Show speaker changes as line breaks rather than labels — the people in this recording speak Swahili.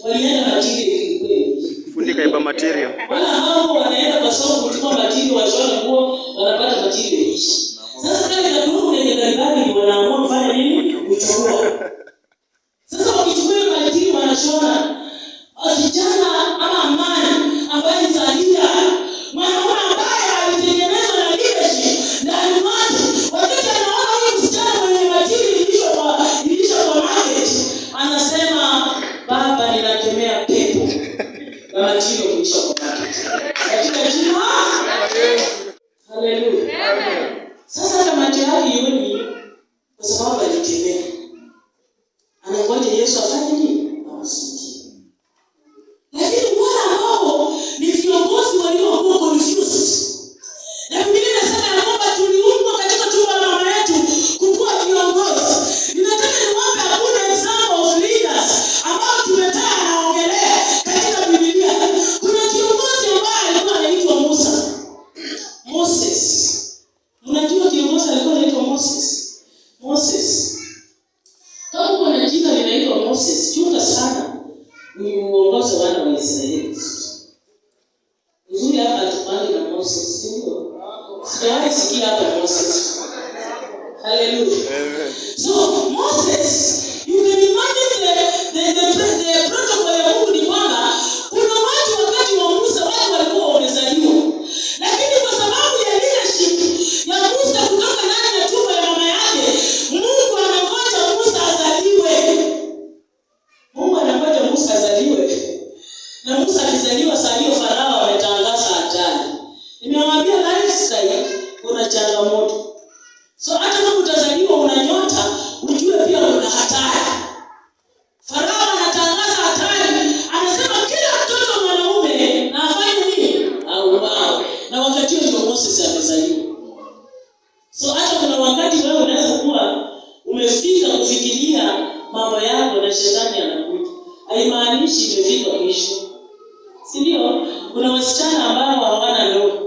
walienda material kweli.
Fundi kaiba material.
Wala hao wanaenda kwa sababu kuchukua material washone nguo wanapata material hizi. Sasa kama na ndugu kwenye gari wanaamua kufanya nini? Kuchukua. Sasa wakichukua material wanashona. Kijana ama amani ambaye Zadia mwanaume ambaye alitengenezwa na leadership ndani mwake, wakati anaona huyu msichana mwenye material ilisha kwa market, anasema baba, ninakemea pepo na material kuisha kwa market. Katika jina haleluya. Amen. Sasa kama tayari yoni kwa sababu alikemea, anangoja Yesu afanye nini? Awasikie. Lakini wale ambao ni viongozi waliokuwa confused. Na Biblia inasema ya kwamba tuliumbwa katika tumbo la mama yetu kuwa viongozi. Ninataka niwape a good example of leaders ambao tumetaka naongelea katika Biblia. Kuna kiongozi ambaye alikuwa anaitwa Musa. Moses. Unajua kiongozi alikuwa anaitwa Moses. Moses. Kama kuna jina linaitwa Moses, chunga sana. Ni uongozi wana wa Israeli. Uzuri hapa tupande na Moses, ndio. Sijawahi sikia hapa Moses. Hallelujah. So Moses, you can imagine the protocol ya Mungu ni kwamba kuna watu wakati wa Musa watu walikuwa wamezaliwa. Lakini kwa sababu ya leadership ya Musa kutoka ndani ya tumbo ya mama yake, Mungu anangoja Musa azaliwe. Mungu anangoja Musa azaliwe. Na Musa alizaliwa saa hiyo Farao ametangaza hatari. Nimewaambia lifestyle kuna changamoto. So hata kama utazaliwa una nyota, ujue pia kuna hatari. Farao anatangaza hatari, anasema kila mtoto mwanaume na afanye nini? Auawe. Na wakati huo ndio Moses amezaliwa. So hata kuna wakati wewe unaweza kuwa umefika kufikiria mambo yako na shetani anakuja. Haimaanishi imefika mwisho. Si ndio? Kuna wasichana ambao hawana ndoa.